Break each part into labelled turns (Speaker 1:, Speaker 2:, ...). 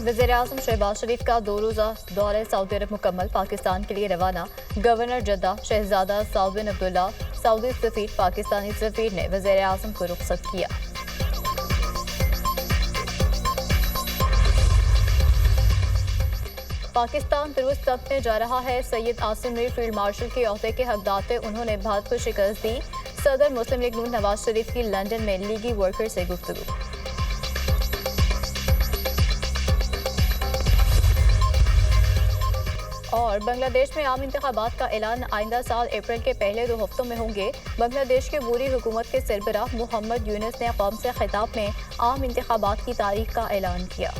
Speaker 1: वज़ीर-ए-आज़म शहबाज शरीफ का 2 रोज़ा दौरे सऊदी अरब मुकम्मल, पाकिस्तान के लिए रवाना। गवर्नर जद्दा शहजादा सऊद बिन अब्दुल्ला, सऊदी सफीर, पाकिस्तानी सफीर ने वज़ीर-ए-आज़म को रुखसत किया। पाकिस्तान दुरुस्त तख्त में जा रहा है। सैयद आसिम मीर फील्ड मार्शल के ओहदे के हकदार थे। उन्होंने भारत को शिकस्त दी। सदर मुस्लिम लीग नून नवाज शरीफ की लंदन में लीगी वर्कर से गुफ्तगू। और बांग्लादेश में आम इंतखाबात का ऐलान आइंदा साल अप्रैल के पहले 2 हफ्तों में होंगे। बांग्लादेश के बूरी हुकूमत के सरबराह मोहम्मद यूनुस ने कौम से खिताब में आम इंतखाबात की तारीख का ऐलान किया।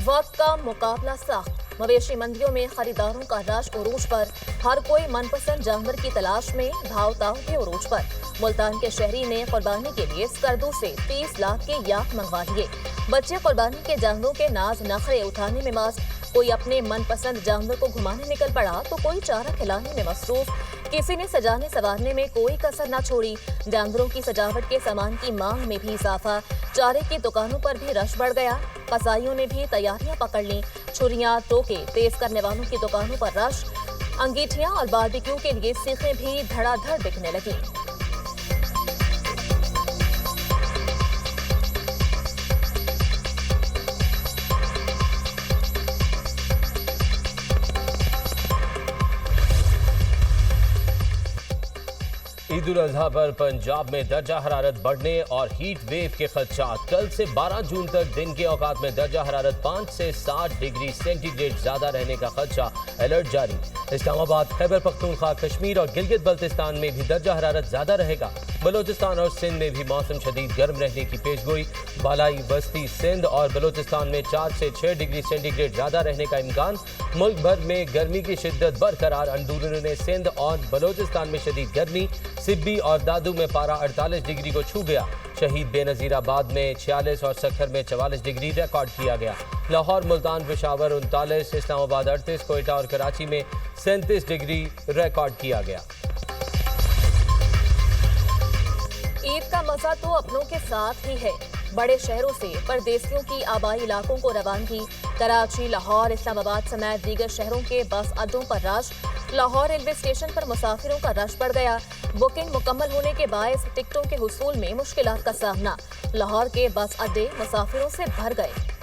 Speaker 1: वक्त का मुकाबला सख्त, मवेशी मंडियों में खरीदारों का रश उरूज पर। हर कोई मनपसंद जानवर की तलाश में, भाव-ताव के उरूज पर। मुल्तान के शहरी ने कुर्बानी के लिए स्कर्दू से 30 लाख के याक मंगवा लिए। बच्चे कुर्बानी के जानवरों के नाज नखरे उठाने में मस्त। कोई अपने मनपसंद जानवर को घुमाने निकल पड़ा तो कोई चारा खिलाने में मसरूफ। किसी ने सजाने संवारने में कोई कसर न छोड़ी। जानवरों की सजावट के सामान की मांग में भी इजाफा। चारे की दुकानों पर भी रश बढ़ गया। कसाईयों ने भी तैयारियां पकड़ ली। छुरियां, टोके तेज करने वालों की दुकानों पर रश। अंगीठियां और बारबेक्यू के लिए सीखें भी धड़ाधड़ बिकने लगी।
Speaker 2: ईद उल अजहा पर पंजाब में दर्जा हरारत बढ़ने और हीट वेव के खदशात। कल से 12 जून तक दिन के औकात में दर्जा हरारत 5 से 7 डिग्री सेंटीग्रेड ज्यादा रहने का खदशा, अलर्ट जारी। इस्लामाबाद, खैबर पख्तूनख्वा, कश्मीर और गिलगित बल्तिस्तान में भी दर्जा हरारत ज्यादा रहेगा। बलोचिस्तान और सिंध में भी मौसम शदीद गर्म रहने की पेशगोई। बालाई वस्ती सिंध और बलोचिस्तान में 4 से 6 डिग्री सेंटीग्रेड ज्यादा रहने का इम्कान। मुल्क भर में गर्मी की शिद्दत बरकरार। अंदरूनी सिंध और बलोचिस्तान में शदीद गर्मी। सिब्बी और दादू में पारा 48 डिग्री को छू गया। शहीद बेनज़ीराबाद में 46 और सखर में 44 डिग्री रिकॉर्ड किया गया। लाहौर, मुल्तान, पेशावर 39, इस्लामाबाद 38, कोयटा और कराची में 37 डिग्री रिकॉर्ड किया गया।
Speaker 1: ईद का मजा तो अपनों के साथ ही है। बड़े शहरों से परदेसियों की आबाई इलाकों को रवानगी। कराची, लाहौर, इस्लामाबाद समेत दीगर शहरों के बस अड्डों पर रश। लाहौर रेलवे स्टेशन पर मुसाफिरों का रश बढ़ गया। बुकिंग मुकम्मल होने के बायस टिकटों के हुसूल में मुश्किलात का सामना। लाहौर के बस अड्डे मुसाफिरों से भर गए।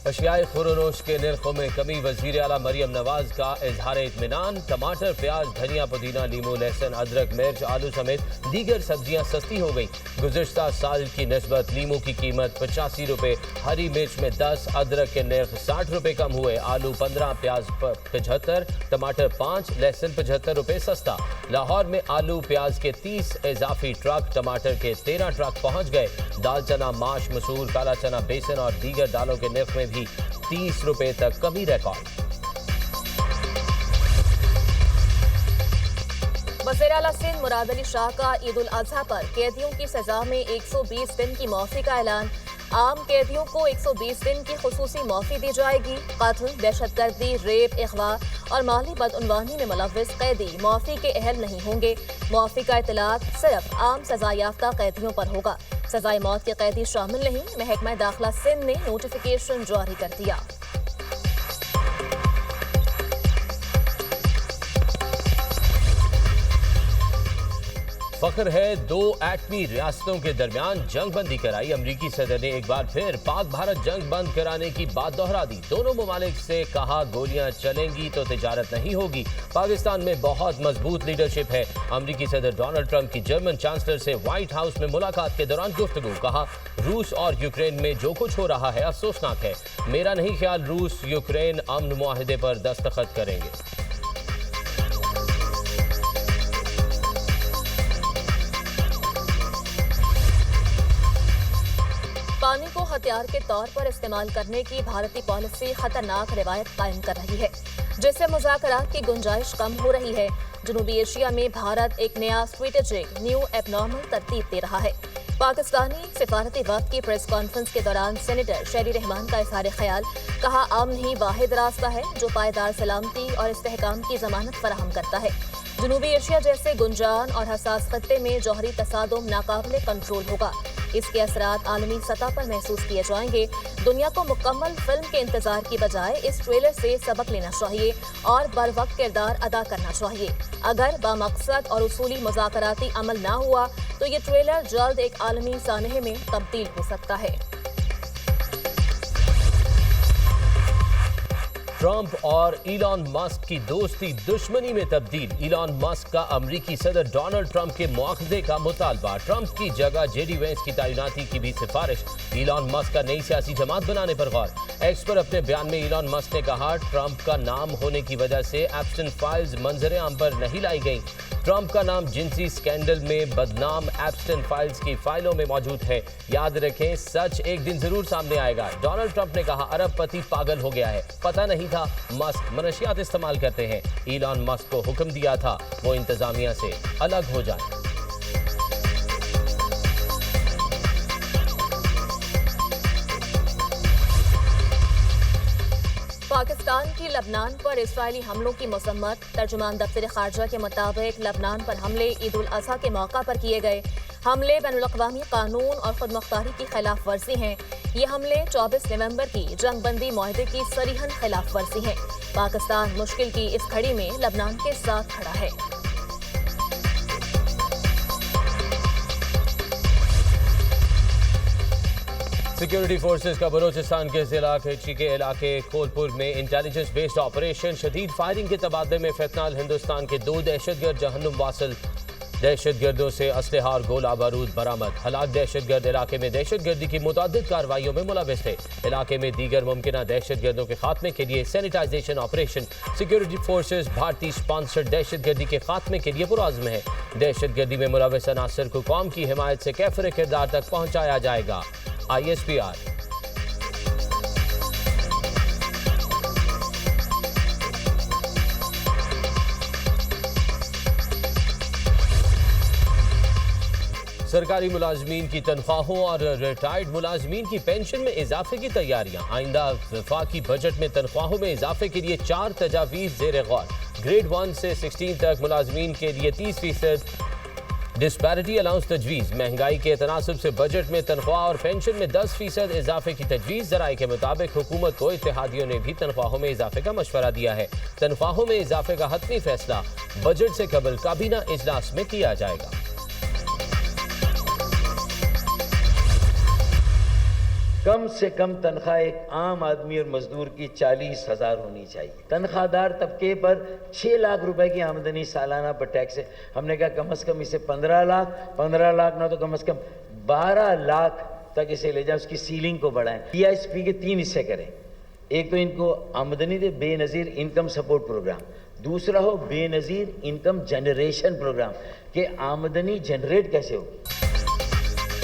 Speaker 2: अशियाए खुरोनोश के निर्खों में कमी। वज़ीर आला मरियम नवाज का इजहार इत्मीनान। टमाटर, प्याज, धनिया, पुदीना, नींबू, लहसुन, अदरक, मिर्च, आलू समेत दीगर सब्जियां सस्ती हो गई। गुज़िश्ता साल की निस्बत नींबू की कीमत 85 रुपये, हरी मिर्च में 10, अदरक के नर्ख 60 रुपये कम हुए। आलू 15, प्याज 75, टमाटर 5, लहसुन 75 रुपये सस्ता। लाहौर में आलू प्याज के 30 इजाफी ट्रक, टमाटर के 13 ट्रक पहुँच गए। दाल चना, माश, मसूर, काला चना, बेसन और दीगर दालों के नर्ख में भी 30 रुपए तक कमी रिकॉर्ड।
Speaker 1: वज़ीर आला सिंध मुराद अली शाह का ईद उल अजहा पर कैदियों की सजा में 120 दिन की मौफी का ऐलान। आम कैदियों को 120 दिन की खुसूसी मौफी दी जाएगी। कत्ल, दहशतगर्दी, रेप, अगवा और माली बदउनवानी में मुलव्विस कैदी मौफी के अहल नहीं होंगे। मौफी का इतलाक सिर्फ आम सजा याफ्ता कैदियों पर होगा। सजाए मौत के कैदी शामिल नहीं। महकमा दाखिला सिंध ने नोटिफिकेशन जारी कर दिया।
Speaker 2: फख्र है, 2 एटमी रियासतों के दरमियान जंग बंदी कराई। अमरीकी सदर ने एक बार फिर पाक भारत जंग बंद कराने की बात दोहरा दी। दोनों ममालिक से कहा गोलियां चलेंगी तो तिजारत नहीं होगी। पाकिस्तान में बहुत मजबूत लीडरशिप है। अमरीकी सदर डोनाल्ड ट्रंप की जर्मन चांसलर से व्हाइट हाउस में मुलाकात के दौरान गुफ्तगू। कहा, रूस और यूक्रेन में जो कुछ हो रहा है अफसोसनाक है। मेरा नहीं ख्याल रूस यूक्रेन अमन मुआहदे पर दस्तखत करेंगे।
Speaker 1: पानी को हथियार के तौर पर इस्तेमाल करने की भारतीय पॉलिसी खतरनाक रिवायत कायम कर रही है, जिससे मुज़ाकरात की गुंजाइश कम हो रही है। जनूबी एशिया में भारत एक नया स्ट्रेटेजिक न्यू एबनॉर्मल तरतीब दे रहा है। पाकिस्तानी सिफारती वक्त की प्रेस कॉन्फ्रेंस के दौरान सेनेटर शहरी रहमान का इज़हार ख्याल, कहा अमन ही वाहिद रास्ता है जो पायदार सलामती और इस्तेहकाम की जमानत फराहम करता है। जनूबी एशिया जैसे गुंजान और हसास खत्ते में जौहरी तसादुम नाकाबिले कंट्रोल होगा। इसके असरात आलमी सतह पर महसूस किए जाएंगे। दुनिया को मुकम्मल फिल्म के इंतजार की बजाय इस ट्रेलर से सबक लेना चाहिए और बरवक्त किरदार अदा करना चाहिए। अगर बामकसद और उसूली मुज़ाकराती अमल ना हुआ तो ये ट्रेलर जल्द एक आलमी सानहे में तब्दील हो सकता है।
Speaker 2: ट्रंप और इलॉन मस्क की दोस्ती दुश्मनी में तब्दील। इलॉन मस्क का अमरीकी सदर डोनाल्ड ट्रंप के मुआखजे का मुतालबा। ट्रंप की जगह जेडी वेंस की तैनाती की भी सिफारिश। इलॉन मस्क का नई सियासी जमात बनाने पर गौर। एक्स पर अपने बयान में इलॉन मस्क ने कहा, ट्रंप का नाम होने की वजह से एप्स्टाइन फाइल्स मंजर आम पर नहीं लाई गई। ट्रंप का नाम जिनसी स्कैंडल में बदनाम एप्स्टाइन फाइल्स की फाइलों में मौजूद है। याद रखें, सच एक दिन जरूर सामने आएगा। डोनाल्ड ट्रंप ने कहा, अरबपति पागल हो गया है, पता नहीं था मस्क मनशियात इस्तेमाल करते हैं। इलॉन मस्क को हुक्म दिया था वो इंतजामिया से अलग हो जाए।
Speaker 1: पाकिस्तान की लबनान पर इस्राइली हमलों की मसम्मत। तर्जुमान दफ्तर खारजा के मुताबिक लबनान पर हमले ईद उल अज़हा के मौका पर किए गए। हमले बैनुल-अक़वामी कानून और खुद मुख्तारी की खिलाफ वर्जी हैं। ये हमले 24 नवंबर की जंगबंदी मुआहदे की सरीहन खिलाफ वर्जी हैं। पाकिस्तान मुश्किल की इस घड़ी में लबनान के साथ खड़ा है।
Speaker 2: सिक्योरिटी फोर्सेस का बलोचिस्तान के जिला केची के इलाके कोलपुर में इंटेलिजेंस बेस्ड ऑपरेशन। शदीद फायरिंग के तबादले में फितनाल हिंदुस्तान के 2 दहशतगर्द जहन्नुम वासिल। दहशतगर्दों से असलहा और गोला बारूद बरामद। हलाक दहशतगर्द इलाके में दहशतगर्दी की मुतअद्दिद कार्रवाइयों में मुलविस थे। इलाके में दीगर मुमकिन दहशतगर्दों के खात्मे के लिए सैनिटाइजेशन ऑपरेशन। सिक्योरिटी फोर्सेस भारतीय स्पॉन्सर्ड दहशतगर्दी के खात्मे के लिए पुरअज़्म है। दहशतगर्दी में मुलविस अनासर को कौम की हिमायत से कैफर किरदार तक पहुँचाया जाएगा। ISPR। सरकारी मुलाजमीन की तनख्वाहों और रिटायर्ड मुलाजमीन की पेंशन में इजाफे की तैयारियां। आइंदा वफाकी बजट में तनख्वाहों में इजाफे के लिए 4 तजावीज़ ज़ेर गौर। ग्रेड 1 से 16 तक मुलाजमीन के लिए 30% डिस्पैरिटी अलाउंस तजवीज़। महंगाई के तनासब से बजट में तनख्वाह और पेंशन में 10% इजाफे की तजवीज़। ज़राए के मुताबिक हुकूमत को इत्तेहादियों ने भी तनख्वाहों में इजाफे का मशवरा दिया है। तनख्वाहों में इजाफे का हतमी फैसला बजट से कबल काबीना इजलास में किया जाएगा।
Speaker 3: कम से कम तनख्वाह एक आम आदमी और मजदूर की 40,000 होनी चाहिए। तनख्वाहदार तबके पर 6 लाख रुपए की आमदनी सालाना पर टैक्स है। हमने कहा कम से कम इसे 15 लाख ना तो कम से कम 12 लाख तक इसे ले जाए, उसकी सीलिंग को बढ़ाएं। TISP के 3 हिस्से करें। एक तो इनको आमदनी दे बेनज़ीर इनकम सपोर्ट प्रोग्राम, दूसरा हो बेनज़ीर इनकम जनरेशन प्रोग्राम कि आमदनी जनरेट कैसे होगी।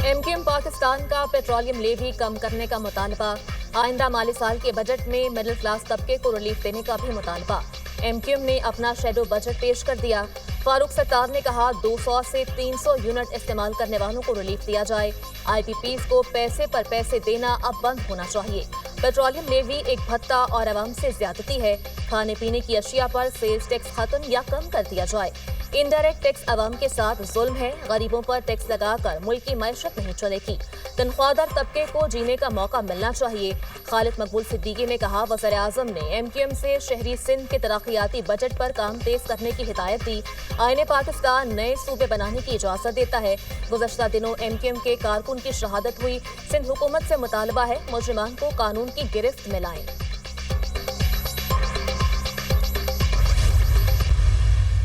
Speaker 1: MQM पाकिस्तान का पेट्रोलियम लेवी कम करने का मुतालबा। आइंदा माली साल के बजट में मिडिल क्लास तबके को रिलीफ देने का भी मुतालबा। MQM ने अपना शेडो बजट पेश कर दिया। फारूक सत्तार ने कहा 200 से 300 यूनिट इस्तेमाल करने वालों को रिलीफ दिया जाए। IPPs को पैसे पर पैसे देना अब बंद होना चाहिए। पेट्रोलियम लेवी एक भत्ता और अवाम से ज्यादती है। खाने पीने की अशिया पर सेल्स टैक्स खत्म या कम कर दिया जाए। इनडायरेक्ट टैक्स अवाम के साथ जुल्म है। गरीबों पर टैक्स लगाकर मुल्क की मैशत नहीं चलेगी। तनख्वाहदार तबके को जीने का मौका मिलना चाहिए। खालिद मकबूल सिद्दीकी ने कहा, वज़ीर आज़म ने MQM से शहरी सिंध के तरक्याती बजट पर काम तेज करने की हिदायत दी। आईने पाकिस्तान नए सूबे बनाने की इजाज़त देता है। गुज़श्ता दिनों MQM के कारकुन की शहादत हुई। सिंध हुकूमत से मुतालबा है मुजरिमान को कानून की गिरफ्त में लाएं।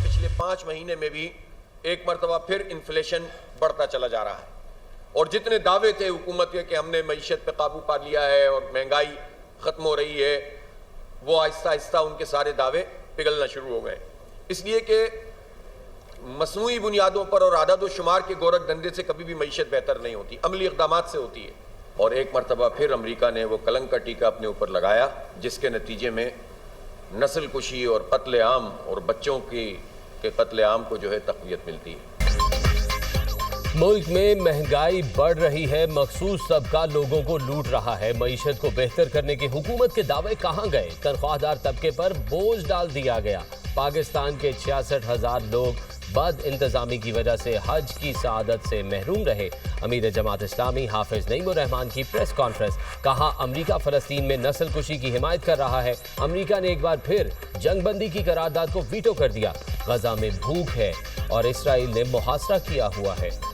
Speaker 4: पिछले 5 महीने में भी एक मरतबा फिर इन्फ्लेशन बढ़ता चला जा रहा है और जितने दावे थे हुकूमत के कि हमने मईशत पे काबू पा लिया है और महंगाई ख़त्म हो रही है, वो आहिस्ता आहिस्ता उनके सारे दावे पिघलना शुरू हो गए। इसलिए कि मसनूई बुनियादों पर और आदद व शुमार के गोरख धंधे से कभी भी मईशत बेहतर नहीं होती, अमली इक़दामात से होती है। और एक मरतबा फिर अमरीका ने वो कलंक का टीका अपने ऊपर लगाया, जिसके नतीजे में नस्ल कुशी और कत्ल आम और बच्चों के कत्ल आम को जो है तक़वियत मिलती है।
Speaker 2: मुल्क में महंगाई बढ़ रही है, मखसूस तबका लोगों को लूट रहा है। मईशत को बेहतर करने के हुकूमत के दावे कहां गए? तनख्वाहदार तबके पर बोझ डाल दिया गया। पाकिस्तान के 66,000 लोग बद इंतजामी की वजह से हज की सआदत से महरूम रहे। अमीर जमात इस्लामी हाफिज नईमुर रहमान की प्रेस कॉन्फ्रेंस, कहा अमरीका फलस्तीन में नस्ल कुशी की हिमायत कर रहा है। अमरीका ने एक बार फिर जंगबंदी की करारदाद को वीटो कर दिया। गजा में भूख है और इसराइल ने मुहासरा किया हुआ है।